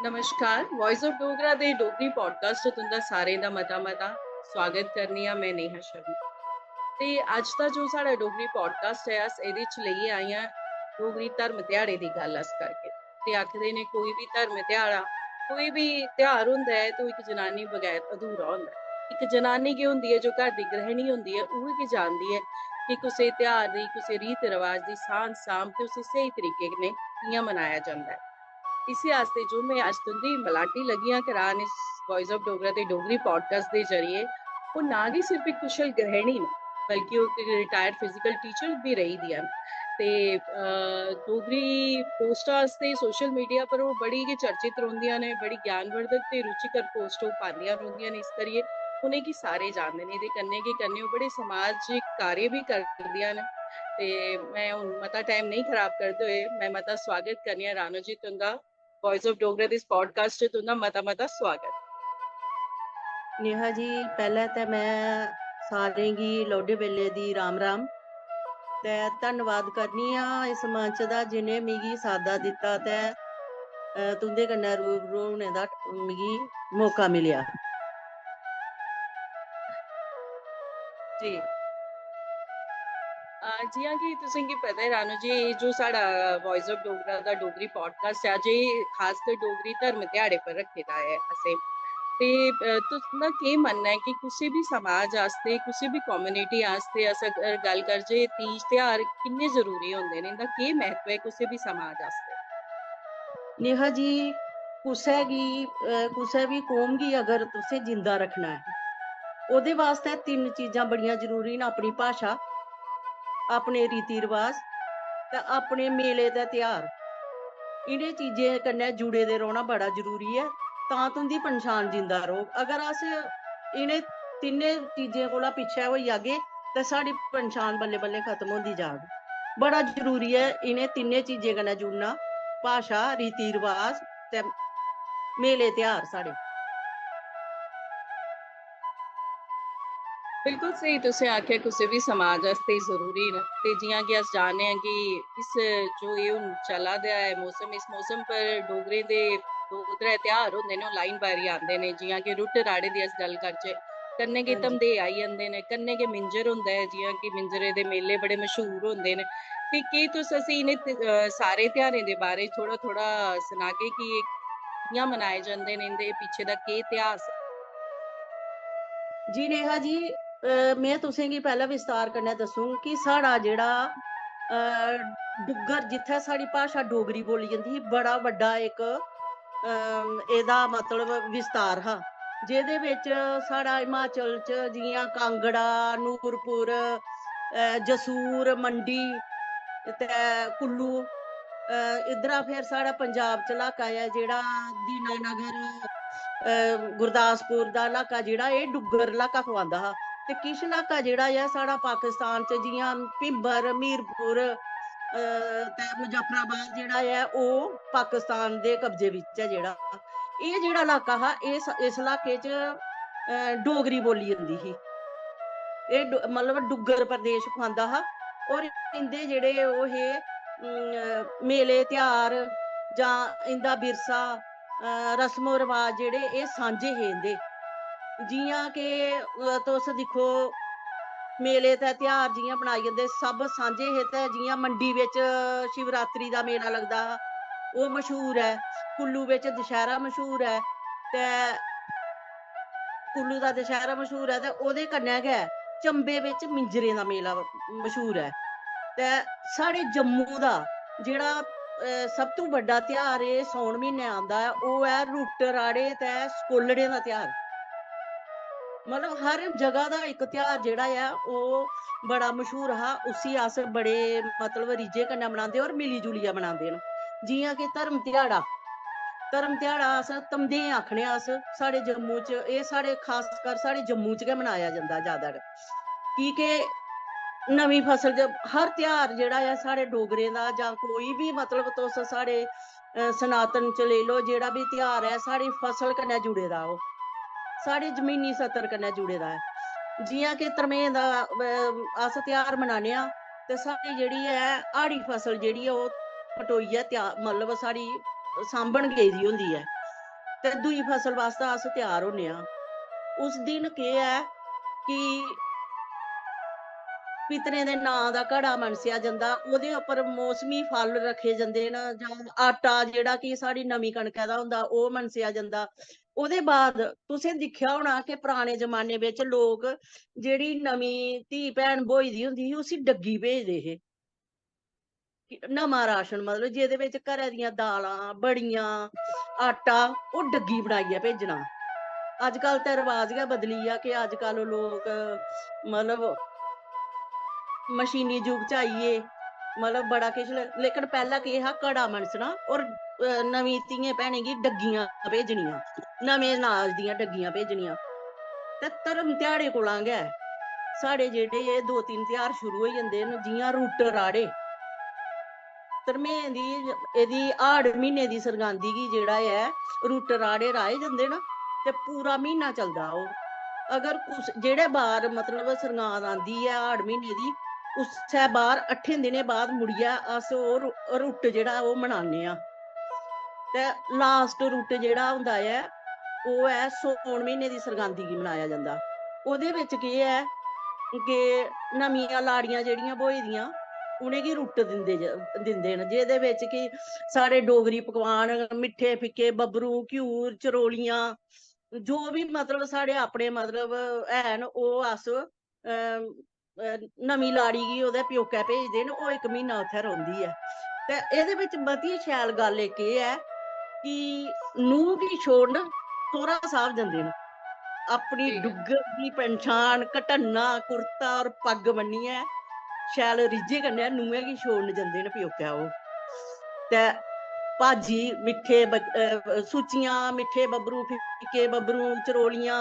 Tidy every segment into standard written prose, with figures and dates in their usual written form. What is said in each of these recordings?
नमस्कार, voice of Dogra they Dogri podcast च तुं'दा सारें दा मता स्वागत करनी आं। मैं नेहा शर्मा ते अज्ज दा जो साढ़ा डोगरी पॉडकास्ट है अस एह्दे च लेइयै आई आं डोगरी धर्म ध्याड़े दी गल्ल अस करगे। ते आखदे ने कोई बी धर्म ध्याड़ा कोई बी त्योहार होंदा ऐ ते ओह् इक जनानी बगैर अधूरा होंदा ऐ। इक जनानी गै होंदी ऐ जो घर दी गृहिणी होंदी ऐ, उ'ऐ गै जानदी ऐ कि कुसै त्योहार दी, कुसै रीत रवाज दी सांभ ते उसी स्हेई तरीके कन्नै कि'यां मनाया जंदा है। इसी आस्ते जो मैं अज्ज तुं'दी मलाटी लगी आं करान इस voice of Dogra they Dogri podcast they जरिए, ओह् ना गै सिर्फ इक कुशल गृहिणी न, बल्कि ओह् इक रिटायर्ड फिजिकल टीचर बी रेही दियां न। ते डोगरी पोस्टां आस्ते सोशल मीडिया पर ओह् बड़ी गै चर्चित रौंह्दियां न, बड़ी ज्ञानवर्धक ते रुचिकर पोस्ट ओह् पांदियां रौंह्दियां न। इस करियै उ'नेंगी सारे जानदे न। एह्दे कन्नै गै कन्नै ओह् बड़े समाजिक कार्य बी करदियां न। ते मैं हुन मता टाइम नहीं खराब करदे होए मैं मता स्वागत करनी आं रानो जी तुं'दा voice of Dogra this podcast च तुं'दा मता स्वागत। नेहा जी पैह्लें ते मैं सारें गी लौह्डे बेल्ले दी राम राम ते धन्नवाद करनी आं इस मंच दा जिन्ने मिगी साद्दा दित्ता ते तुं'दे कन्नै रूबरू होने दा मिगी मौका मिलेआ। जी। जि'यां कि तुसेंगी पता ऐ रानो जी, एह् जो साढ़ा वॉइस ऑफ डोगरा दा डोगरी पॉडकास्ट ऐ अज्ज एह् खासकर डोगरी धर्म ध्याड़े पर रक्खे दा ऐ असें। ते तुं'दा केह् मन्नना ऐ कि कुसै बी समाज आस्ते, कुसै बी कम्युनिटी आस्ते अस अगर गल्ल करचै तीज त्योहार किन्ने जरूरी होंदे न? इं'दा केह् महत्व ऐ कुसै बी समाज आस्ते? नेहा जी कुसै बी कौम गी अगर तुसें जिंदा रक्खना ऐ, ओह्दे वास्ते 3 चीजां बड़ियां जरूरी न, अपनी भाशा, अपने रीति रवाज ते अपने मेले ते त्योहार। इ'नें चीजें कन्नै जुड़े दे रौह्ना बड़ा जरूरी ऐ, तां तुं'दी पन्छान जींदा रौह्ग। अगर अस इ'नें तिन्नें चीजें कोला पिच्छें होई जाह्गे ते साढ़ी पन्छान बल्लें बल्लें खत्म होंदी जाह्ग। बड़ा जरूरी ऐ इ'नें तिन्नें चीजें कन्नै जुड़ना, भाशा, रीति रवाज ते मेले त्योहार साढ़े। बिल्कुल स्हेई तुसें आखेआ कुसै बी समाज आस्ते जरूरी न। ते जि'यां कि अस जानने आं कि इस जो एह् हून चला दा ऐ मौसम, इस मौसम पर डोगरें दे 2-3 त्योहार होंदे न, ओह् लाइन बारी आंदे न। जि'यां कि रुट्ट राड़े दी अस गल्ल करचै, कन्नै गै हां जी। धमदेह् आई जंदे न, कन्नै गै मिंजर होंदा ऐ, जि'यां कि मिंजरे दे मेले बड़े मश्हूर होंदे न। ते केह् तुस असें इ'नें सारे त्योहारें दे बारे च थोह्ड़ा-थोह्ड़ा सनागे कि एह् कि'यां मनाए जंदे न? इं'दे पिच्छे दा केह् इतिहास ऐ? जी नेहा जी, में तुसें गी पैह्लें विस्तार कन्नै दस्सूं कि साढ़ा जेह्ड़ा डुग्गर, जित्थै साढ़ी भाशा डोगरी बोल्ली जंदी ही, बड़ा बड्डा इक एह्दा मतलब विस्तार हा, जेह्दे बिच साढ़ा हिमाचल च जि'यां कांगड़ा, नूरपुर, जसूर, मंडी ते कुल्लू, इद्धरा फिर साढ़ा पंजाब च इलाका ऐ जेह्ड़ा दीनानगर, गुरदासपुर दा इलाका जेह्ड़ा एह् डुग्गर इलाका खवांदा हा। ते किश इलाका जेह्ड़ा ऐ साढ़ा पाकिस्तान च जि'यां भिंबर, मीरपुर ते मुजफ्फराबाद जेह्ड़ा ऐ ओह् पाकिस्तान दे कब्जे बिच ऐ जेह्ड़ा। एह् जेह्ड़ा इलाका हा इस इलाके च डोगरी बोल्ली जंदी ही। एह् मतलब डुग्गर प्रदेश खवांदा हा। और इं'दे जेह्ड़े ओह् हे मेले त्योहार जां इं'दा विरसा, रस्मो रवाज जेह्ड़े एह् सांझे हे इं'दे। जि'यां कि तुस दिक्खो, मेले ते त्योहार जि'यां मनाए जंदे सब सांझे हे। ते जि'यां मंडी बिच शिवरात्रि दा मेला लगदा हा, ओह् मश्हूर ऐ। कुल्लू बिच दशैह्रा मश्हूर ऐ ते कुल्लू दा दशैह्रा मश्हूर ऐ। ते ओह्दे कन्नै गै चंबे बिच मिंजरें दा मेला मश्हूर ऐ। ते साढ़े जम्मू दा जेह्ड़ा सब तों बड्डा त्योहार एह् सौन म्हीनै आंदा ऐ, ओह् ऐ रुट्ट राड़े ते सकोलड़ें दा त्योहार। मतलब हर जगह दा इक त्योहार जेह्ड़ा ऐ ओह् बड़ा मश्हूर हा। उसी अस बड़े मतलब रीझे कन्नै मनांदे और मिली जुलियै मनांदे न। जि'यां कि धर्म ध्याड़ा अस धमदेह् आखने आं अस साढ़े जम्मू च। एह् साढ़े खासकर साढ़े जम्मू च गै मनाया जंदा ज्यादातर, की के नमीं फसल हर त्योहार जेह्ड़ा ऐ साढ़े डोगरें दा जां कोई बी मतलब तुस साढ़े सनातन च लेई लओ, जेह्ड़ा बी त्योहार ऐ साढ़ी फसल कन्नै जुड़े दा ओह्, साढ़े जमीनी सत्तर कन्नै जुड़े दा ऐ। जि'यां कि तरमेह् दा अस त्योहार मनाने आं ते साढ़ी जेह्ड़ी ऐ हाड़ी फसल जेह्ड़ी ऐ ओह् पटोइयै मतलब साढ़ी साम्बन गेदी होंदी ऐ। ते दुई फसल वास्ते अस त्यार होन्ने आं। उस दिन केह् ऐ कि पितरें दे नां दा घड़ा मनसेआ जंदा, ओह्दे उप्पर मौसमी फल रखे जंदे न, जां आटा जेह्ड़ा कि साढ़ी नमीं कणका दा होंदा ओह् मनसेआ जंदा। ओह्दे बाद तुसें दिक्खेआ होना कि पराने जमाने बिच लोक जेह्ड़ी नमीं धी भैन ब्होई दी होंदी ही उसी डग्गी भेजदे हे। कि नमां राशन मतलब जेह्दे बिच घरै दियां दालां, बड़ियां, आटा ओह् डग्गी बनाइयै भेजना। अजकल ते रवाज गै बदली गेआ कि अजकल लोक मतलब मशीनी युग च आइये, मतलब बड़ा किश लेकिन पैह्लें केह् हा घड़ा मनसना और नमीं धियें भैनें गी डग्गियां भेजनियां, नमें अनाज दियां डग्गियां भेजनियां। ते धर्म ध्याड़े कोला गै साढ़े जेह्ड़े एह् 2-3 त्योहार शुरू होई जंदे न, जि'यां रुट्ट राड़े। धरमें दी एह्दी हाड़ म्हीने दी सरगांदी गी जेह्ड़ा ऐ रुट्ट राड़े राहे जंदे न ते पूरा म्हीना चलदा ओह्। अगर कुछ जेह्ड़े बार मतलब सरगांद आंदी ऐ हाड़ म्हीने दी, उस्सै बार 8 दिनें बाद मुड़ियै अस ओह् रुट्ट जेह्ड़ा ओह् मनान्ने आं। ते लास्ट रुट्ट जेह्ड़ा होंदा ऐ ओह् ऐ सौन म्हीने दी सरगांदी गी मनाया जंदा। ओह्दे बिच केह् ऐ कि नमियां लाड़ियां जेह्ड़ियां ब्होई दियां उ'नेंगी रुट्ट दिंदे न, जेह्दे बिच कि साढ़े डोगरी पकवान मिट्ठे फिक्के बब्बरू, घ्यूर, चरोलियां जो बी मतलब साढ़े अपने मतलब हैन ओह् अस नमीं लाड़ी गी ओह्दे प्योकै भेजदे न, ओह् 1 म्हीना उत्थै रौंह्दी ऐ। ते एह्दे बिच मती शैल गल्ल इक एह् ऐ कि नूंह् गी छोड़न सौह्रा साह्ब जंदे न। अपनी जी डुग्गर दी पंछान घटन्ना कुर्ता और पग्ग बन्नियै शैल रिज्झे कन्नै नूंहें गी छोड़न जंदे न प्योकै ओह्। ते भाजी मिट्ठे सूचियां, मिट्ठे बब्बरू, फिक्के बब्बरू, चरोलियां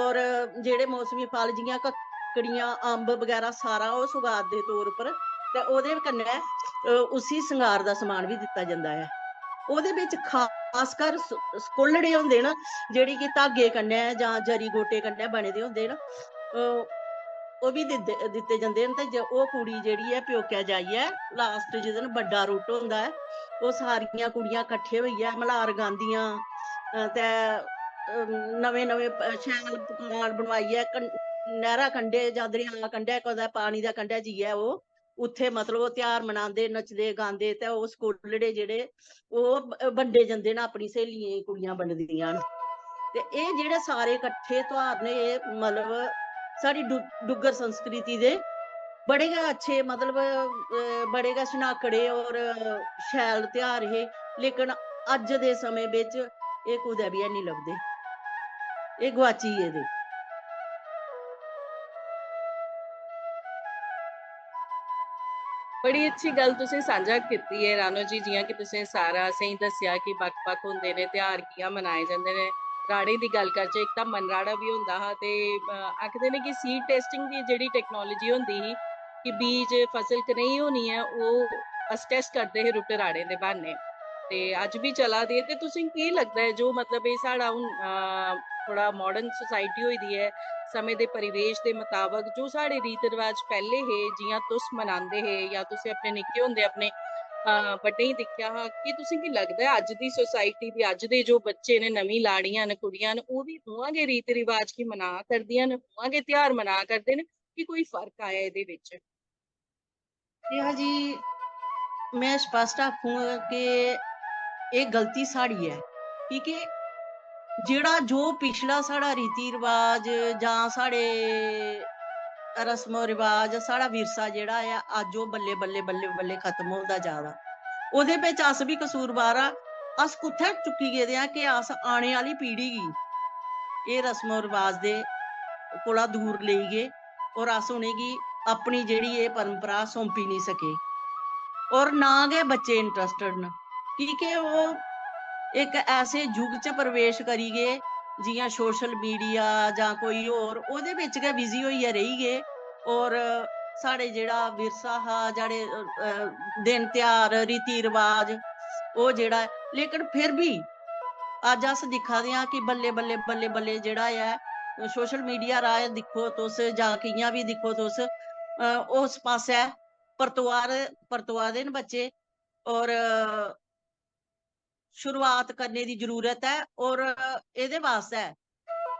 और जेह्ड़े मौसमी फल जि'यां ककड़ियां, अम्ब बगैरा सारा ओह् सुगात दे तौर उप्पर ते ओह्दे कन्नै उसी संगार दा समान बी दित्ता जंदा ऐ। ओह्दे बिच खासकर सकोलड़े होंदे न जेह्ड़ी कि धागे कन्नै जां जरी गोटे कन्नै बने दे होंदे न। ओह् बी दित्ते जंदे न ते ओह् कुड़ी जेह्ड़ी ऐ प्योकै जाइयै लास्ट जिस दिन बड्डा रुट्ट होंदा ऐ, ओह् सारियां कुड़ियां कट्ठे होइयै मल्हार गांदियां ते नमें-नमें शैल पकवान बनवाइयै नैह्रा कंढे जां दरेआ कंढै कुदै पानी दे कंढै जाइयै ओह् उत्थे मतलब ओह् त्योहार मनांदे, नचदे, गांदे ते ओह् सकोलड़े जेह्ड़े ओह् बंडे जंदे न, अपनी स्हेलियें गी कुड़ियां बंडदियां न। ते एह् जेह्ड़े सारे कट्ठे त्योहार ने एह् मतलब साढ़ी डुग्गर संस्कृति दे बड़े गै अच्छे मतलब बड़े गै सनाह्कड़े और शैल त्योहार हे। लेकिन अज्ज दे समें बिच एह् कुदै बी हैनी लभदे, एह् गोआची गेदे। बड़ी अच्छी गल तुसें सांझा कीती है रानो जी, जियां कि तुसें सारा असेंगी दस्सेआ कि बक्ख-बक्ख होंदे ने त्योहार, कि'यां मनाए जंदे ने। राड़े दी गल करचै, इक तां मनराड़ा बी होंदा हा ते आखदे ने कि सीड टेस्टिंग दी जेह्ड़ी टेक्नोलॉजी होंदी ही कि बीज फसल कनेही होनी ऐ ओह् अस टेस्ट करदे हे रुट्ट राड़े दे ब्हाने। ते अज्ज बी चला दी ऐ। ते तुसेंगी केह् लगदा ऐ जो मतलब एह् साढ़ा हून थोह्ड़ा मॉडर्न सोसाइटी होई दी ऐ, समें दे परिवेश दे मताबक जो साढ़े रीत रवाज पैह्ले हे, जियां तुस मनांदे हे या तुसें अपने निक्के होंदे अपने बड्डें गी दिक्खेआ हा, कि तुसेंगी लगदा ऐ अज्ज दी सोसाइटी दी अज्ज दे जो बच्चे ने, नमीं लाड़ियां न, कुड़ियां न, ओह् बी उ'आं गै रीति रिवाज गी मना करदियां न, उ'आं गै त्योहार मना करदे न, कि कोई फर्क आया एह्दे बिच? नेहा जी, मैं स्पष्ट आखूं कि एह् गलती साढ़ी ऐ, की के जेह्ड़ा जो पिछला साढ़ा रीति रवाज जां साढ़े रस्मो रिवाज साढ़ा विरसा जेह्ड़ा ऐ अज्ज ओह् बल्लें-बल्लें खत्म होंदा जा दा। ओह्दे बिच अस बी कसूरवार आं। अस कुत्थै चुक्की गेदे आं कि अस आने आह्ली पीढ़ी गी एह् रस्मो रिवाज दे कोला दूर लेई गे और अस उ'नेंगी अपनी जेह्ड़ी एह् परंपरा सौंपी निं सके। और ना गै बच्चे इंटरस्टेड न, की के ओह् इक ऐसे युग च प्रवेश करी गे जि'यां सोशल मीडिया जां कोई होर ओह्दे बिच गै बिजी होइयै रेही गे। और साढ़े जेह्ड़ा विरसा हा, जेह्ड़े दिन त्योहार रीति रवाज ओह् जेह्ड़ा ऐ लेकिन फिर बी अज्ज अस दिक्खा दे आं कि बल्लें-बल्लें जेह्ड़ा ऐ सोशल मीडिया राहें दिक्खो तुस जां कि'यां बी दिक्खो तुस उस पास्सै परतोआ दे न बच्चे। और शुरुआत करने की जरूरत है और ਇਹਦੇ ਵਾਸਤੇ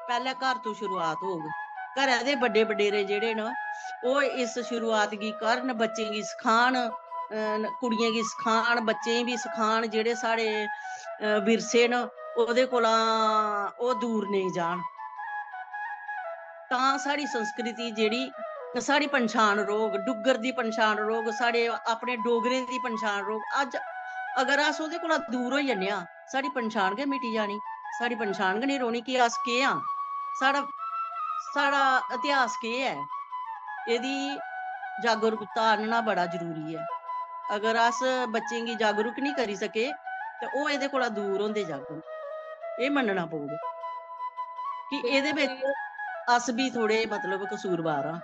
ਪਹਿਲੇ ਘਰ ਤੋਂ ਸ਼ੁਰੂਆਤ ਹੋਊਗੀ। ਘਰਾਂ ਦੇ ਵੱਡੇ ਵਡੇਰੇ ਜਿਹੜੇ ਨਾ ਉਹ ਇਸ ਸ਼ੁਰੂਆਤ ਕੀ ਕਰਨ, ਬੱਚੇ ਕੀ ਸਿਖਾਣ, ਕੁੜੀਆਂ ਕੀ ਸਿਖਾਣ, ਬੱਚੇ ਵੀ ਸਿਖਾਣ, ਜਿਹੜੇ ਸਾਡੇ ਵਿਰਸੇ ਨੇ ਉਹਦੇ ਕੋਲੋਂ ਉਹ ਦੂਰ ਨਹੀਂ ਜਾਣ। ਤਾਂ ਸਾਡੀ ਸੰਸਕ੍ਰਿਤੀ ਜਿਹੜੀ ਸਾਡੀ ਪਛਾਣ ਰੋਗ, ਡੁੱਗਰ ਦੀ ਪਛਾਣ ਰੋਗ, ਸਾਡੇ ਆਪਣੇ ਡੋਗਰੇ ਦੀ ਪਛਾਣ ਰੋਗ, ਅੱਜ ਅਗਰ ਅਸ ਉਹਦੇ ਕੋਲੋਂ ਦੂਰ ਹੋ ਜੰਨੇ ਆ, ਸਾਡੀ ਪਛਾਣ ਕੇ ਮਿਟੀ ਜਾਣੀ, ਸਾਡੀ ਪਛਾਣ ਕੇ ਨਹੀਂ ਰੋਣੀ ਕਿ ਅਸ ਕੀ ਆ, ਸਾਡਾ ਸਾਡਾ ਇਤਿਹਾਸ ਕੀ ਹੈ। ਇਹਦੀ ਜਾਗਰੂਕਤਾ ਆਨਣਾ ਬੜਾ ਜ਼ਰੂਰੀ ਹੈ। ਅਗਰ ਅਸ ਬੱਚੇ ਦੀ ਜਾਗਰੂਕ ਨਹੀਂ ਕਰੀ ਸਕੇ ਤੇ ਉਹ ਇਹਦੇ ਕੋਲੋਂ ਦੂਰ ਹੁੰਦੇ ਜਾਗਣ। ਇਹ ਮੰਨਣਾ ਪਊਗਾ ਕਿ ਇਹਦੇ ਬਿਲਕੁਲ ਵਿੱਚ ਜੀ, ਅਸ ਵੀ ਥੋੜੇ ਮਤਲਬ ਕਸੂਰਵਾਰ ਆ।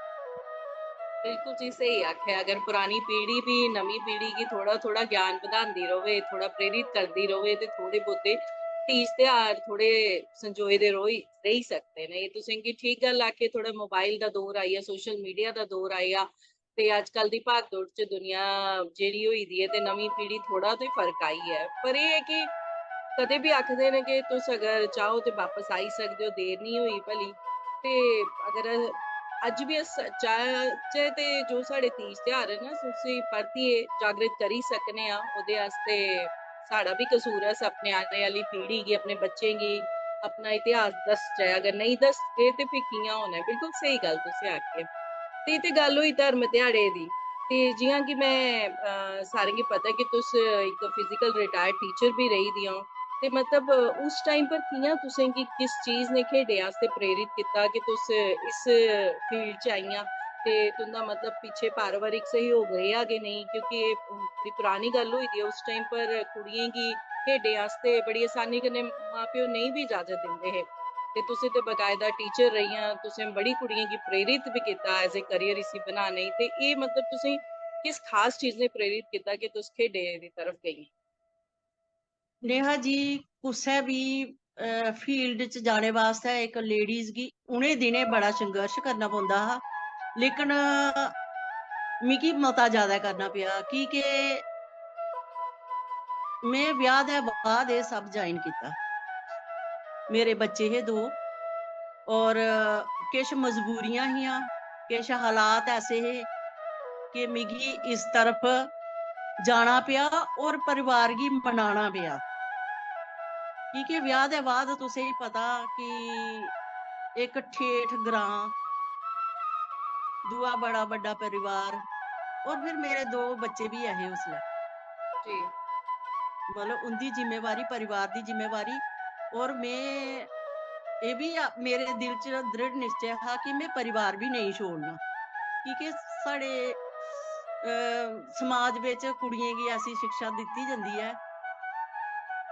ਬਿਲਕੁਲ ਜੀ ਸਹੀ ਆਖਿਆ। ਅਗਰ ਪੁਰਾਣੀ ਪੀੜ੍ਹੀ ਵੀ ਨਵੀਂ ਪੀੜ੍ਹੀ ਕੀ ਥੋੜਾ-ਥੋੜਾ ਗਿਆਨ ਵਧਾਉਂਦੀ ਰਵੇ, ਥੋੜਾ ਪ੍ਰੇਰਿਤ ਕਰਦੀ ਰਵੇ ਤੇ ਥੋੜੇ ਬਹੁਤੇ ਤੀਜ ਤਿਉਹਾਰ ਥੋੜੇ ਸੰਜੋਏ ਦੇ ਰਹੀ ਸਕਦੇ ਨੇ। ਇਹ ਤੁਸੀਂ ਕਿ ਠੀਕ ਗੱਲ ਆਖੀ, ਥੋੜਾ ਮੋਬਾਈਲ ਦਾ ਦੌਰ ਆਈ ਆ, ਸੋਸ਼ਲ ਮੀਡੀਆ ਦਾ ਦੌਰ ਆਈ ਆ ਤੇ ਅੱਜ ਕੱਲ ਦੀ ਭਾਗ ਦੌੜ ਚ ਦੁਨੀਆ ਜਿਹੜੀ ਹੋਈ ਦੀ ਹੈ ਤੇ ਨਵੀਂ ਪੀੜ੍ਹੀ ਥੋੜਾ ਤੇ ਫਰਕ ਆਈ ਹੈ। ਪਰ ਇਹ ਹੈ ਕਿ ਕਦੇ ਵੀ ਆਖਦੇ ਨੇ ਕਿ ਤੁਸੀਂ ਅਗਰ ਚਾਹੋ ਤੇ ਵਾਪਸ ਆਈ ਸਕਦੇ ਹੋ, ਦੇਰ ਨਹੀਂ ਹੋਈ ਭਲੀ। ਤੇ ਅਗਰ ਅੱਜ ਵੀ ਅਸ ਚਾਹੇ ਤੇ ਜੋ ਸਾਡੇ ਤੀਜ ਤਿਉਹਾਰ ਹੈ ਨਾ ਤੁਸੀਂ ਪਰਤੀਏ ਜਾਗਰਿਤ ਕਰੀ ਸਕਨੇ ਆ, ਉਹਦੇ ਵਾਸਤੇ ਸਾਡਾ ਵੀ ਕਸੂਰ ਹੈ। ਆਪਣੇ ਆने वाली पीढ़ी गी, अपने बच्चे गी अपना इतिहास दस जाए, अगर नहीं दसगे ते फिर कियां होना है। बिल्कुल सही गल तुसीं आखी है। ते इत्थे गल होई धर्म ध्याड़े दी, ते जियां कि मैं सारें गी पता है कि तुस इक फिजिकल रिटायर्ड टीचर भी रेही दी ओ, ते मतलब उस टाइम पर कियां तुसें गी किस चीज ने खेढें आस्ते प्रेरित कित्ता कि तुस इस फील्ड च आइयां? ते तुंदा मतलब पिच्छे पारिवारिक सहयोग रेहा कि नेईं? क्योंकि एह् बड़ी पुरानी गल्ल होई दी ऐ, उस टाइम पर कुड़ियें गी खेढें आस्ते बड़ी आसानी कन्नै मां-प्यो नेईं भी इजाजत दिंदे हे। ते तुसीं ते बकायदा टीचर रेहियां, तुसें बड़ी कुड़ियें गी प्रेरित भी कीता एज़ ए करियर इसी बनाने गी। ते एह् मतलब तुसें किस खास चीज ने प्रेरित कीता कि तुस खेढें दी तरफ गेइयां? नेहा जी, कुसै भी फील्ड च जाने वास्ते एक लेडीज गी उ'नें दिनें बड़ा संघर्ष करना पौंदा हा, लेकिन मिगी मता ज्यादा करना पेआ की के मैं ब्याह दे बाद एह् सब ज्वाइन कीता। मेरे बच्चे हे 2 और किश मजबूरियां हियां, किश हालात ऐसे हे कि मिगी इस तरफ जाना पेआ और परिवार गी मनाना पेआ। की के ब्याह दे बाद तुसेंगी पता कि एक ठेठ ग्रां, दूआ बड़ा बड्डा परिवार और फिर मेरे 2 बच्चे भी ऐहे उसलै। जी। मतलब उंदी जिम्मेवारी, परिवार दी जिम्मेवारी, और मैं ये भी मेरे दिल च दृढ़ निश्चय हा कि मैं परिवार भी नहीं छोड़ना। क्योंकि साढ़े समाज बिच कुड़ियें गी ऐसी शिक्षा दित्ती जंदी है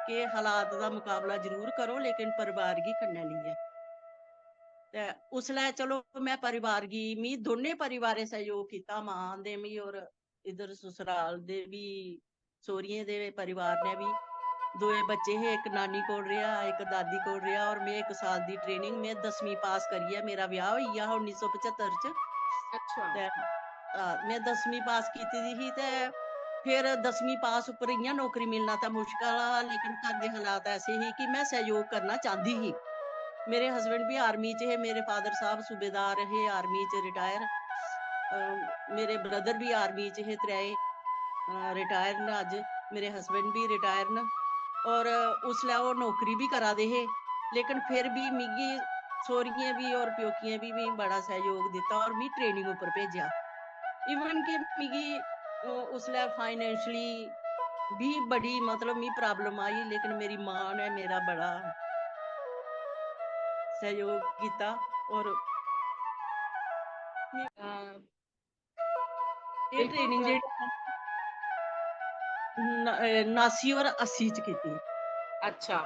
कि हालात दा मुकाबला जरूर करो लेकिन परिवार गी कन्नै लेइयै। ते उसलै चलो मैं परिवार गी मी दोनें परिवारें सहयोग कीता, मां दे भी और इधर ससुराल दे भी, सौह्रियें दे परिवार ने भी। 2 बच्चे हे, इक नानी कोल रेहा, इक दादी कोल रेहा, और मैं 1 साल दी ट्रेनिंग, मैं 10वीं पास करियै मेरा ब्याह होई गेआ हा 1975 च। अच्छा। ते मैं 10वीं पास कीती दी ही ते फिर 10वीं पास उप्पर इ'यां नौकरी मिलना तां मुश्कल हा, लेकिन घर दे हालात ऐसे ही कि मैं सहयोग करना चाहंदी ही। मेरे हस्बैंड भी आर्मी च हे, मेरे फादर साहब सूबेदार हे आर्मी च रिटायर, मेरे ब्रदर भी आर्मी च हे, त्रैए रिटायर न अज्ज, मेरे हस्बैंड भी रिटायर न, और उसलै ओह् नौकरी भी करा दे हे, लेकिन फिर भी मिगी सौह्रियें भी और प्योकियें भी मी बड़ा सहयोग दित्ता और मी ट्रेनिंग उप्पर भेजेआ। इवन कि मिगी उसलै फाइनैंशली भी बड़ी मतलब मी प्रॉब्लम आई, लेकिन मेरी मां ने मेरा बड़ा सहयोग कीता और अ, एह् बिल्कुल ट्रेनिंग जेह्ड़ी 79 और 80 च कीती। अच्छा।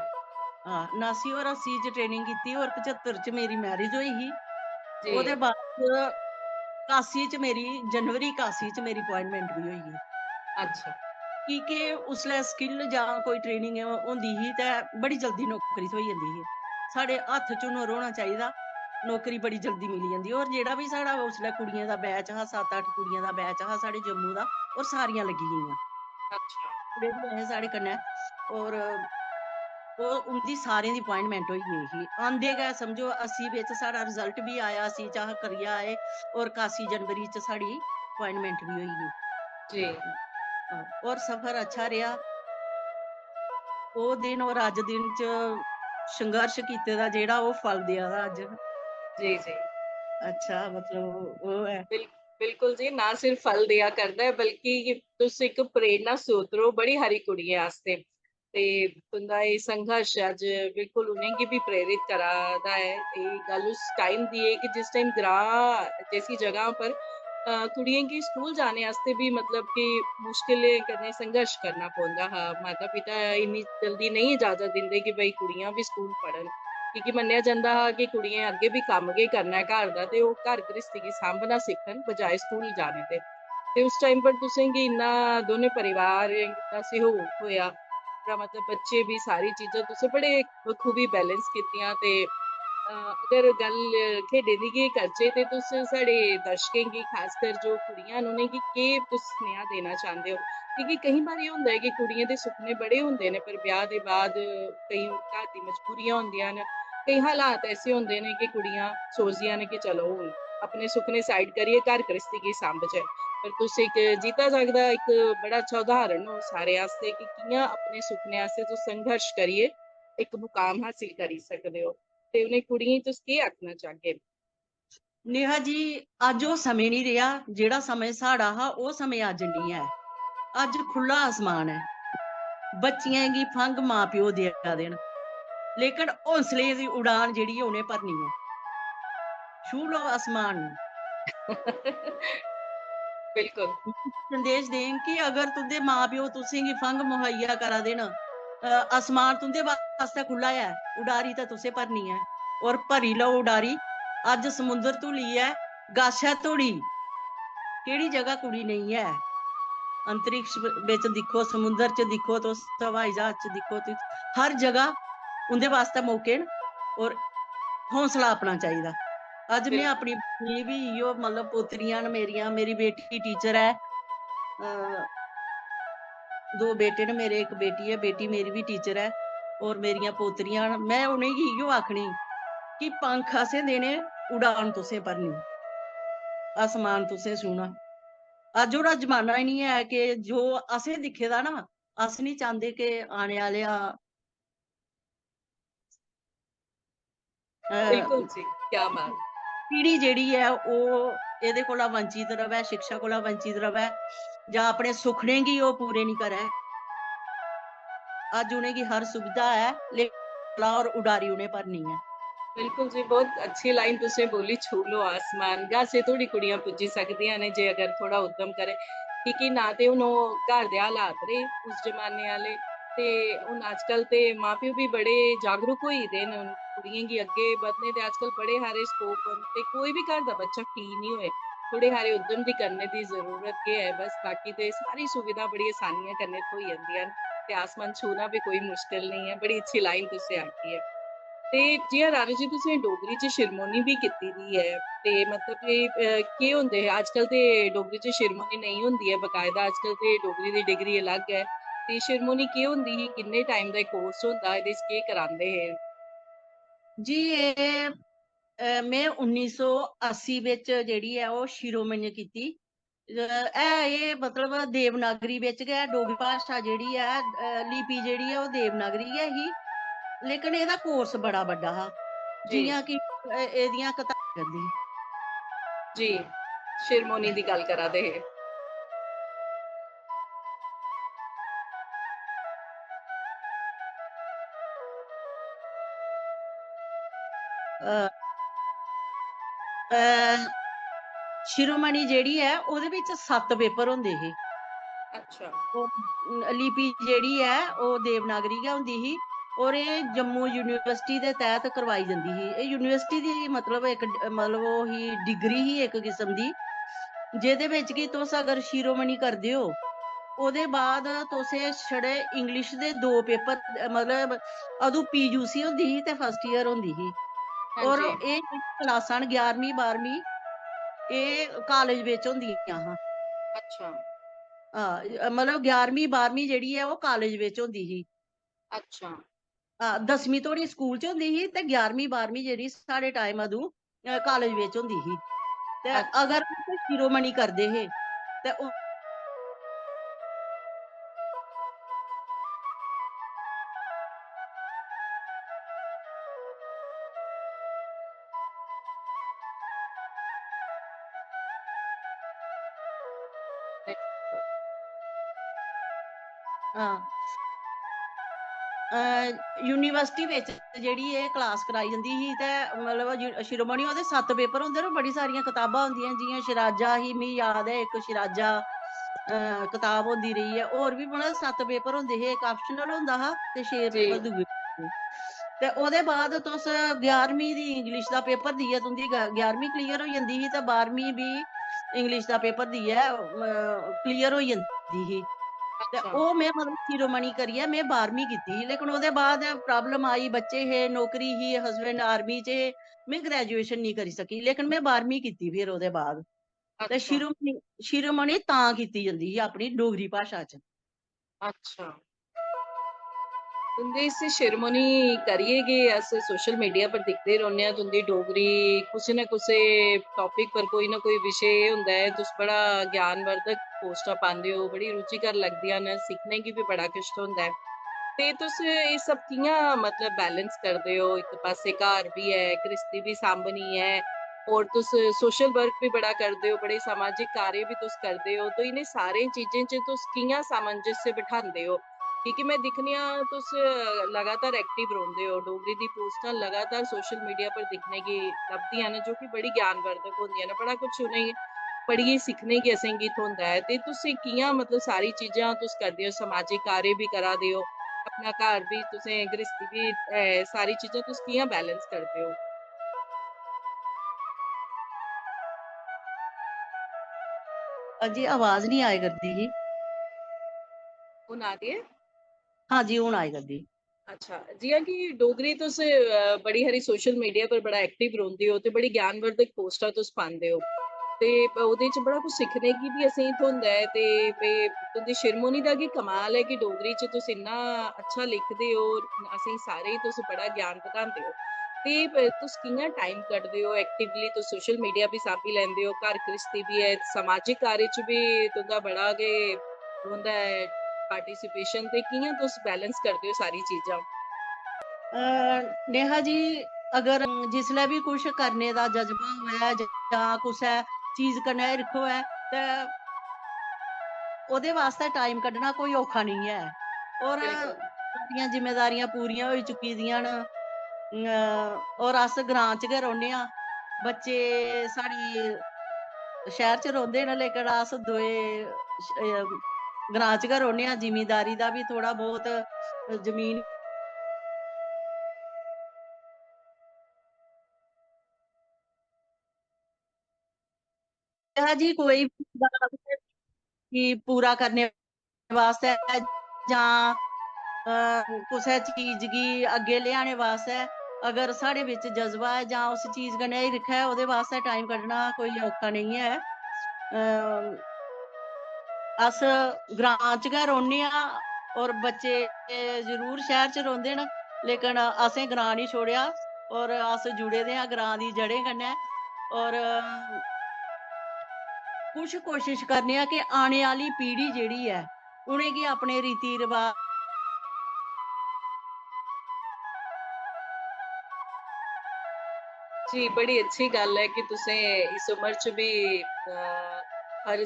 हाँ, 79 और 80 च ट्रेनिंग कीती और 75 च मेरी मैरिज होई ही। जी। ओह्दे बाद 81 च मेरी, जनवरी 81 च मेरी अपॉइंटमेंट भी होई ही। अच्छा। की के उसलै स्किल जां कोई ट्रेनिंग होंदी ही ते बड़ी जल्दी नौकरी थ्होई जंदी ही। साढ़े हत्थ च हुनर होना चाहिदा, नौकरी बड़ी जल्दी मिली जंदी। और जेह्ड़ा भी साढ़ा उसलै कुड़ियें दा बैच हा, 7-8 कुड़ियें दा बैच हा साढ़े जम्मू दा, और सारियां लग्गी गेइयां। अच्छा। मुड़े भी ऐहे साढ़े कन्नै, और ਉਹਦੀ ਸਾਰਿਆਂ ਦੀ ਅਪॉइंटमेंट ਹੋਈ ਗਈ ਸੀ। ਆਂਦੇ ਗਏ ਸਮਝੋ 80 ਵਿੱਚ ਸਾਡਾ ਰਿਜ਼ਲਟ ਵੀ ਆਇਆ ਸੀ, ਚਾਹ ਕਰਿਆ ਆਏ, ਔਰ 81 ਜਨਵਰੀ ਚ ਸਾਡੀ ਅਪॉइंटमेंट ਵੀ ਹੋਈ ਗਈ। ਜੀ ਔਰ ਸਫ਼ਰ ਅੱਛਾ ਰਿਹਾ। ਉਹ ਦਿਨ ਔਰ ਅੱਜ ਦਿਨ ਚ ਸੰਘਰਸ਼ ਕੀਤੇ ਦਾ ਜਿਹੜਾ ਉਹ ਫਲ ਦਿਆ ਦਾ ਅੱਜ। ਜੀ ਜੀ ਅੱਛਾ ਮਤਲਬ ਉਹ ਹੈ। ਬਿਲਕੁਲ ਜੀ, ਨਾ ਸਿਰਫ ਫਲ ਦਿਆ ਕਰਦਾ ਹੈ ਬਲਕਿ ਤੁਸੀਂ ਇੱਕ ਪ੍ਰੇਰਨਾ ਸਰੋਤ ਹੋ बड़ी हारी कुड़ियां आस्ते। ते तुंदा ये संघर्ष अज बिल्कुल उन्हें गी भी प्रेरित करा दा है। ये गल उस टाइम दी है कि जिस टाइम ग्रां जैसी जगह पर कुड़ियें गी स्कूल जाने आस्ते भी मतलब कि मुश्किलें कन्नै संघर्ष करना पौंदा हा। माता पिता इन्नी जल्दी नहीं इजाजत दिंदे कि भई कुड़ियां भी स्कूल पढ़न, क्योंकि मन्नेआ जंदा हा कि कुड़ियें अग्गे भी कम्म गै करना है घर दा, ते ओह् घर गृहस्थी गी सांभना सिक्खन बजाए स्कूल जाने दे। ते उस टाइम पर तुसें गी इन्ना दोनें परिवारें दा सहयोग होएआ, पूरा मतलब बच्चे भी सारी चीज़ां तुसें बड़े बखूबी बैलेंस कीतियां। ते अगर गल्ल खेढें दी गै करचै ते तुस साढ़े दर्शकें गी खासकर जो कुड़ियां न उ'नें गी केह् तुस सनेहा देना चांह्दे हो? क्योंकि केईं बारी होंदा है कि कुड़ियें दे सुपने बड़े होंदे न, पर ब्याह दे बाद केईं घर दी मजबूरियां होंदियां न, केईं हालात ऐसे होंदे न कि कुड़ियां सोचदियां न कि चलो हुन अपने सुपने साइड करियै घर गृहस्थी गी सांभचै। पर तुस इक जीता जागदा इक बड़ा अच्छा उदाहरण हो सारे आस्ते कि कि'यां अपने सुपने आस्ते तुस संघर्ष करियै इक मुकाम हासिल करी सकदे हो। ते उ'नें कुड़ियें गी तुस केह् आखना चाह्गे? नेहा जी, अज ਉਹ ਸਮੇਂ ਨਹੀਂ ਰਿਹਾ ਜਿਹੜਾ ਸਮੇਂ ਸਾਡਾ हा, ਉਹ ਸਮੇਂ ਅੱਜ ਨਹੀਂ ਹੈ। ਅੱਜ ਖੁੱਲਾ ਆਸਮਾਨ ਹੈ। ਬੱਚੀਆਂ ਗੀ ਫੰਗ ਮਾਂ ਪਿਓ ਦੇ ਦੇਣ, ਲੇਕਿਨ ਹੌਸਲੇ ਦੀ ਉਡਾਨ ਜਿਹੜੀ ਉਹਨੇ ਭਰਨੀ ਹੈ। ਛੂ ਲੋ आसमान ਨੂੰ। बिल्कुल। संदेश दें कि अगर तुंदे मां प्यो तुसेंगी फंग मुहैया करा देन, आसमान तुंदे वास्ते खुला है, उडारी तो तुसें भरनी है, और भरी लो उडारी। अज समुंदर धुली है, गश है धोड़ी, केड़ी जगह कुड़ी नहीं है। अंतरिक्ष बिच दिखो, समुंदर च दिखो, तुस हवाई जहाज च दिखो, हर जगह उंदे वास्ते मौके न, और हौसला अपना चाहिए। अज मैं बिल्कुल। अपनी भी इो मतलब पोतरियां न मेरियां, मेरी बेटी टीचर है, दो बेटे ने मेरे, एक बेटी है, बेटी मेरी भी टीचर है, और मेरियां पोतरियां न। मैं उनेंगी इो आखनी कि पंख असें देने, उड़ान तुसें भरनी, आसमान तुसें छूना। अज ओह्दा जमाना ही नहीं है कि जो असें दिक्खे दा ना, अस नहीं चाहते कि आने आह्ले बिल्कुल जी, क्या बात! पीढ़ी जेह्ड़ी है ओह् एह्दे कोला वंचित रवै, शिक्षा कोला वंचित रवै, जां अपने सुखने गी ओह् पूरे नहीं करै। अज उनेंगी हर सुविधा है, लेकिन और उडारी उनें भरनी है। बिल्कुल जी, बहुत अच्छी लाइन तुसें बोली, छू लो आसमान। गासे धोड़ी कुड़ियां पुज्जी सकदियां ने जे अगर थोड़ा उद्यम करें। क्योंकि ना ते हुन ओह् घर दे हालात रेह् उस जमाने आह्ले, ते हुन अजकल्ल ते मां-प्यो भी बड़े जागरूक होई दे न। कुड़ियें गी अग्गे बधने दे अजकल्ल बड़े हारे स्कोप न, ते कोई भी घर दा बच्चा की निं होए, थोड़े हारे उद्यम दी करने दी जरूरत गै है बस। बाकी ते सारी सुविधा बड़ी असानियें कन्नै थ्होई जंदियां न, ते आसमान छूना भी कोई मुश्किल नहीं है। बड़ी अच्छी लाइन तुसें आखी है। ते जि'यां रानी जी तुसें डोगरी च शिरमोनी भी कीती दी ऐ, ते मतलब एह् केह् होंदे हे? अजकल्ल ते डोगरी च शिरमोनी नेईं होंदी ऐ बकायदा, अजकल्ल ते डोगरी दी डिग्री अलग ऐ। ते शिरमोनी केह् होंदी ही? किन्ने टाइम दा कोर्स होंदा? एह्दे च केह् करांदे हे? जी एह् मैं 1980 बिच जेह्ड़ी ऐ ओह् शिरोमणि कीती। एह् मतलब देवनागरी बिच गै, डोगरी भाशा जेह्ड़ी ऐ, लिपि जेह्ड़ी ऐ ओह् देवनागरी गै ही, लेकिन एह्दा कोर्स बड़ा बड्डा हा, जी, जि'यां कि एह्दियां कताबां करदी। जी, शिरमोनी दी गल्ल करा दे हे। अ अ शिरोमणि जेह्ड़ी ऐ ओह्दे बिच 7 पेपर होंदे हे। अच्छा, लिपि जेह्ड़ी ऐ ओह् देवनागरी गै होंदी ही, और एह् जम्मू यूनिवर्सिटी दे तैह्त करवाई जंदी ही। एह् यूनिवर्सिटी दी मतलब इक मतलब ओह् ही, डिग्री ही इक किस्म दी, जेह्दे बिच कि तुस अगर शिरोमणि करदे हो, ओह्दे बाद तुसें छड़े इंग्लिश दे 2 पेपर, मतलब अदूं पीयूसी होंदी ही ते फर्स्ट ईयर होंदी ही, हाँ और जी, एह् क्लासां न 11वीं 12वीं एह् कालेज बिच होंदियां हां। अच्छा, मतलब 11वीं 12वीं जेह्ड़ी ऐ ओह् कालेज बिच होंदी ही। अच्छा, 10ਵੀਂ धोड़ी स्कूल च होंदी ही ते 11वीं 12वीं जेह्ड़ी साढ़े टाइम अदूं कॉलेज बिच होंदी ही। ते अच्छा। अगर कोई शिरोमणि करदे हे ते हां यूनिवर्सिटी ਵਿੱਚ ਜਿਹੜੀ ਇਹ ਕਲਾਸ ਕਰਾਈ ਜਾਂਦੀ ਸੀ ਤੇ ਮਤਲਬ ਸ਼ਿਰੋਮਣੀ ਉਹਦੇ 7 ਪੇਪਰ ਹੁੰਦੇ ਨੇ, ਬੜੀ ਸਾਰੀਆਂ ਕਿਤਾਬਾਂ ਹੁੰਦੀਆਂ ਜਿਹੀਆਂ ਸ਼ਿਰਾਜਾ ਹੀ ਮੈਨੂੰ ਯਾਦ ਹੈ, ਇੱਕ ਸ਼ਿਰਾਜਾ ਕਿਤਾਬ ਹੁੰਦੀ ਰਹੀ ਹੈ, ਹੋਰ ਵੀ ਮਤਲਬ 7 ਪੇਪਰ ਹੁੰਦੇ ਸੀ, ਇੱਕ ਆਪਸ਼ਨਲ ਹੁੰਦਾ हा ਤੇ 6 जी। पेपर दूए ते ओह्दे बाद तुस 11वीं दी इंग्लिश दा पेपर देइयै तुंदी 11वीं क्लियर होई जंदी ही ते 12वीं भी इंग्लिश दा पेपर देइयै क्लियर होई जंदी ही। ते अच्छा। ओह् मैं मतलब शिरोमणि करियै मैं 12वीं कीती ही, लेकिन ओह्दे बाद प्रॉब्लम आई, बच्चे हे, नौकरी ही, हस्बैंड आर्मी च हे, मैं ग्रेजुएशन नहीं करी सकी, लेकिन मैं 12वीं कीती फिर ओह्दे बाद। ते अच्छा। शिरोमणि तां कीती जंदी ही अपनी डोगरी भाशा च। अच्छा। तुं'दी इस शिरोमणि करियै गै अस सोशल मीडिया पर दिखदे रौह्ने आं तुं'दी डोगरी कुसै ना कुसै टॉपिक पर कोई ना कोई विशे होंदा है, तुस बड़ा ज्ञानवर्धक पोस्टां पांदे हो, बड़ी रुचिकर लगदियां न, सिक्खने गी भी बड़ा किश थ्होंदा है। ते तुस एह् सब कि'यां मतलब बैलेंस करदे हो? इक पास्से घर बी ऐ, गृहस्थी बी सांभनी ऐ, होर तुस सोशल वर्क भी बड़ा करदे हो, बड़े सामाजिक कार्य भी तुस करदे हो, तो इ'नें सारें चीजें च तुस कि'यां सामंजस्य बिठांदे हो? क्योंकि मैं दिक्खनी आं तुस लगातार एक्टिव रौंह्दे हो, डोगरी दी पोस्टां लगातार सोशल मीडिया पर दिक्खने गी लभदियां न, जो कि बड़ी ज्ञानवर्धक होंदियां न, बड़ा कुछ उ'नेंगी पढ़ियै सिक्खने गी असेंगी थ्होंदा ऐ। ते तुस कि'यां मतलब सारी चीजां तुस करदे हो, समाजिक कार्य भी करा दे ओ, अपना घर भी तुसें गृहस्थी भी सारी चीजां तुस कि'यां बैलेंस करदे हो? जी आवाज नहीं आया करदी ही। हुन आ दी ऐ? हाँ जी, हुन आया करदी। अच्छा, जि'यां कि डोगरी तुस बड़ी हारी सोशल मीडिया पर बड़ा एक्टिव रौंह्दे हो ते बड़ी ज्ञानवर्धक पोस्टां तुस पांदे हो। ते ओह्दे च बड़ा कुछ सिक्खने गी बी असेंगी थ्होंदा ऐ ते तुं'दी शिरोमणि दा गै कमाल ऐ कि डोगरी च तुस इन्ना अच्छा लिखदे हो, असेंगी सारें गी तुस बड़ा ज्ञान बधांदे हो। ते तुस कि'यां टाइम कड्ढदे हो एक्टिवली तुस सोशल मीडिया बी सांभी लैंदे हो, घर गृहस्थी बी ऐ, समाजिक कार्य च बी तुं'दा बड़ा गै रौंह्दा ऐ पार्टिसिपेशन, ते कि'यां तुस बैलेंस करदे हो सारी चीजां? नेहा जी, अगर जिसलै भी कुछ करने दा जज्बा होऐ जां कुसै चीज कन्नै हिरख होऐ ते ओह्दे वास्ते टाइम कड्ढना कोई औखा नहीं है। और बिल्कुल। सारियां जिम्मेदारियां पूरियां होई चुकी दियां न। और अस ग्रां च गै रौह्ने आं। बच्चे साढ़े शैह्र च रौंह्दे न, लेकिन अस दोए ग्रां च गै रौह्ने आं। जिमींदारी दा बी थोह्ड़ा बहुत जमीन है जी, कोई भी कि पूरा करने वास्ते जां कुसै चीज गी अग्गे लेआने वास्ते अगर साढ़े बिच जज्बा है जां उस चीज कन्नै हिरख है, ओह्दे वास्ते टाइम कड्ढना कोई औखा नहीं है। अस ग्रां च गै रौह्ने आं और बच्चे जरूर शैह्र च रौंह्दे न, लेकिन असें ग्रां नहीं छोड़ेआ और अस जुड़े दे आं ग्रां दी जड़ें कन्नै। और कुछ कोशिश करने आं कि आने आह्ली पीढ़ी जेह्ड़ी ऐ उ'नेंगी अपने रीति रिवाज जी, बड़ी अच्छी गल्ल है कि तुसें इस उमर च भी हर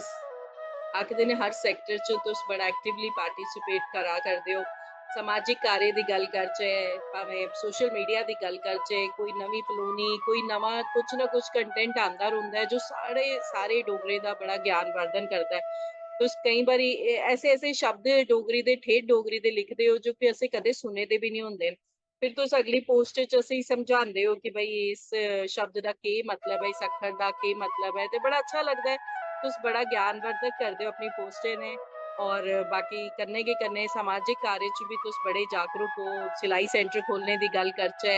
आखदे ने हर सैक्टर च तुस बड़ा एक्टिवली पार्टिसिपेट करा करदे हो। समाजिक कार्य दी गल्ल करचै, भावें सोशल मीडिया दी गल्ल करचै, कोई नवीं कलोनी, कोई नवां कुछ ना कुछ कंटेंट आंदा रौंह्दा है जो सारे डोगरे दा बड़ा ज्ञानवर्धन करदा है। तुस केईं बारी ऐसे-ऐसे शब्द डोगरी दे ठेठ डोगरी दे लिखदे हो जो कि असें कदें सुने दे बी नी होंदे न। फिर तुस अगली पोस्ट च असेंगी समझांदे हो कि भई इस शब्द दा केह् मतलब है, इस अक्खर दा केह् मतलब है, ते बड़ा अच्छा लगदा है। तुस बड़ा ज्ञानवर्धक करदे हो अपनी पोस्टें ने, और बाकी कन्नै गै कन्नै समाजिक कार्य च भी तुस बड़े जागरूक हो। सिलाई सेंटर खोलने दी गल्ल करचै,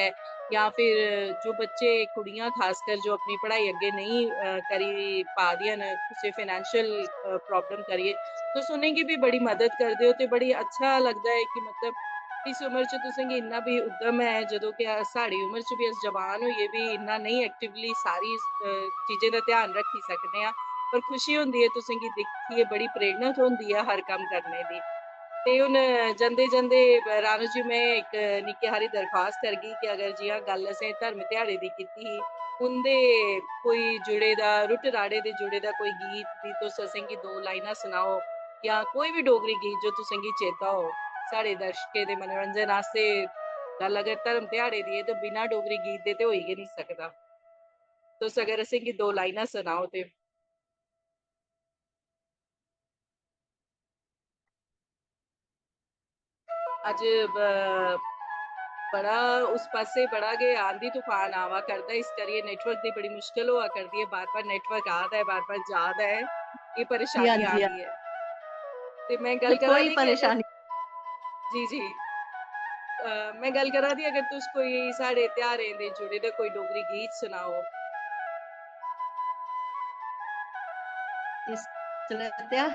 या फिर जो बच्चे कुड़ियां खासकर जो अपनी पढ़ाई अग्गे नहीं करी पा दियां न कुसै फाइनेंशियल प्रॉब्लम करियै, तुस उ'नेंगी भी बड़ी मदद करदे हो, ते बड़ी अच्छा लगदा है कि मतलब इस उम्र च तुसें गी इन्ना भी उद्यम है जदों कि साढ़ी उम्र च भी अस जवान होइयै भी इन्ना नहीं एक्टिवली सारी चीजें दा ध्यान रखी सकने आं। पर खुशी होंदी है तुसें गी दिक्खियै, बड़ी प्रेरणा थ्होंदी है हर कम्म करने दी। ते हुन जंदे जंदे राणो जी मैं इक निक्की हारी दरखास्त करगी कि अगर जि'यां गल्ल असें धर्म ध्याड़े दी कीती ही, उं'दे कोई जुड़े दा रुट्ट राड़े दे जुड़े दा कोई गीत दी तुस असें गी 2 लाइनां सनाओ, या कोई भी डोगरी गीत जो तुसें गी चेता हो। साढ़े दर्शकें दे मनोरंजन आस्ते गल्ल अगर धर्म ध्याड़े दी ऐ ते बिना डोगरी गीत दे ते होई गै निं सकदा। तुस अगर असें गी 2 लाइनां सनाओ ते। अज ब बड़ा उस पासे बड़ा गै आंधी तूफान आवा करदा है, इस करियै नेटवर्क दी बड़ी मुश्किल होआ करदी है। बार-बार नेटवर्क आ दा है, बार-बार जा दा है, ये जी हाँ परेशानी जी आ हाँ। दी है। ते मैं गल करा कोई दी कि अगर परेशानी। जी, जी। मैं गल करा दी अगर तुस कोई साढ़े त्योहारें दे जुड़े दे कोई डोगरी गीत सनाओ। इस चलत्या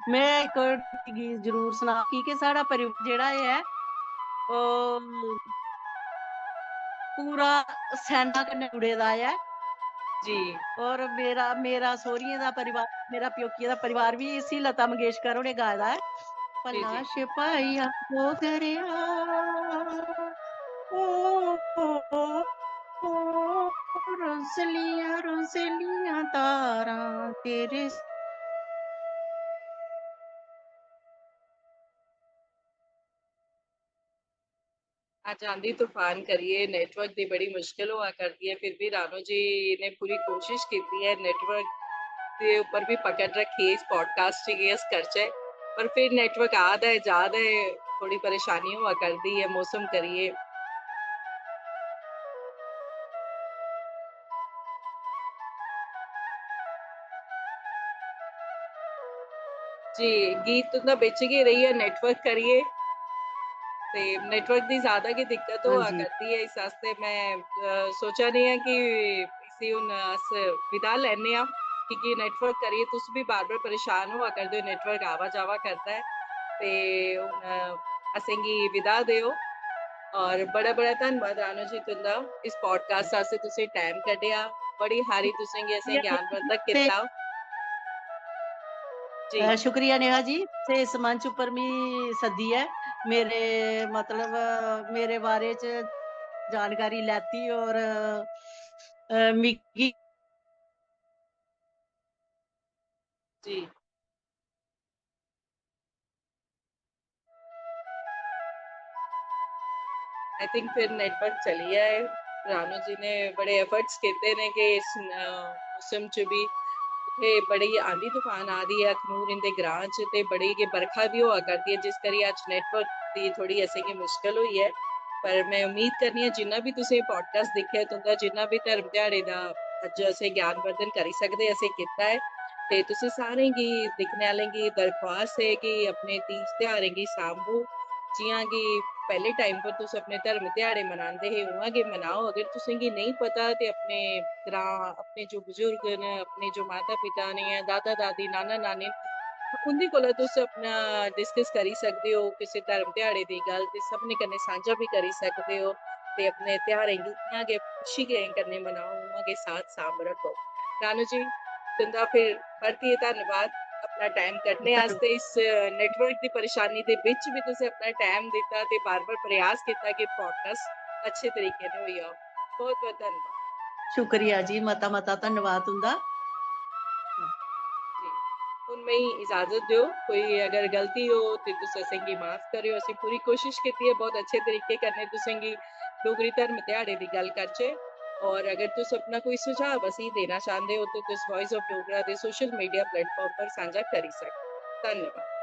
मैं एक और गीत जरूर सुना कि साढ़ा परिवार जेह्ड़ा ऐ ओह् पूरा सैना कन्नै जुड़े दा ऐ। जी, और मेरा सौह्रिये दा परिवार, मेरा प्योकिये दा परिवार भी इसी लता मंगेशकर होरें गाए दा है। जी, भला जी। सिपाहिया डोगरेआ ओ, ओ, ओ, रोसलियां तारां तेरे अज आंधी तूफान करिए नेटवर्क दी बड़ी मुश्किल होआ करदी है, फिर भी रानो जी ने पूरी कोशिश कीती है नेटवर्क दे उप्पर भी पकड़ रखी है इस पॉडकास्ट च कि अस करचै। पर फिर नेटवर्क आ दा है, जा दा है, थोड़ी परेशानी होआ करदी है मौसम करिए। जी, गीत तुं'दा बिच गै रेही गेआ नेटवर्क करिए। ते नेटवर्क दी ज़्यादा गै दिक्कत हाँ होआ जी। करदी है, इस आस्ते मैं सोचा नी आं कि इसी हुन अस विदा लैन्ने आं, क्योंकि नेटवर्क करियै तुस बी बार-बार परेशान होआ करदे ओ, नेटवर्क आवा-जावा करदा है। ते हुन असेंगी विदा देओ। और बड़ा-बड़ा धन्नवाद रानो जी तुं'दा इस पॉडकास्ट आस्ते तुसें टाइम कड्ढेआ। बड़ी हारी तुसें गी असें ज्ञानवर्धक ते कीता। जी, शुक्रिया नेहा जी, ते इस मंच उप्पर मी सद्दियै मेरे मतलब मेरे बारे च जानकारी लैती और मिगी जी। आई थिंक फिर नेटवर्क चली गया है। रानू जी ने बड़े एफर्ट्स कीते ने कि इस मौसम च भी उत्थे बड़ी आंधी तूफान आ दी है अखनूर इंदे ग्रां च, ते बड़ी गै बरखा भी होआ करदी है, जिस करियै अज्ज नेटवर्क दी थोड़ी असेंगी मुश्किल होई है। पर मैं उम्मीद करनी आं जिन्ना भी तुसें पॉडकास्ट दिक्खेआ, तुं'दा जिन्ना भी धर्म ध्याड़े दा अज्ज असें ज्ञानवर्धन करी सकदे असें कीता है। ते तुसें सारें गी दिक्खने आह्लें गी दरख्वास्त है कि अपने तीज त्योहारें गी सांभो। जि'यां कि पैह्ले टाइम पर तुस अपने धर्म ध्याड़े मनांदे हे, उ'आं गै मनाओ। अगर तुसें गी नेईं पता ते अपने ग्रां, अपने जो बुजुर्ग न, अपने जो माता-पिता न या दादा-दादी, नाना-नानी न, उं'दे कोला तुस अपना डिस्कस करी सकदे हो किसे धर्म ध्याड़े दी गल्ल, ते सभनें कन्नै सांझा बी करी सकदे हो। ते अपने त्योहारें गी इ'यां गै खुशी कन्नै मनाओ, उ'आं गै साथ सांभ रक्खो। रानू जी, तुं'दा फिर परतियै धन्नवाद अपना टाइम कड्ढने आस्ते। इस नेटवर्क दी परेशानी दे बिच भी तुसें अपना टाइम दित्ता ते बार-बार प्रयास कीता कि पॉडकास्ट अच्छे तरीके ने होई जाओ। बहुत-बहुत धन्नवाद। शुक्रिया जी, मता-मता धन्नवाद तुं'दा। जी, हुन मिगी इजाज़त देओ। कोई अगर गलती हो ते तुस असेंगी माफ़ करेओ। असें पूरी कोशिश कीती है बहुत अच्छे तरीके कन्नै तुसें गी डोगरी धर्म ध्याड़े दी गल्ल करचै। और अगर तुस अपना कोई सुझाव असेंगी देना चांह्दे हो ते तुस voice of Dogra they social media platform पर सांझा करी सकदे हो। धन्नवाद।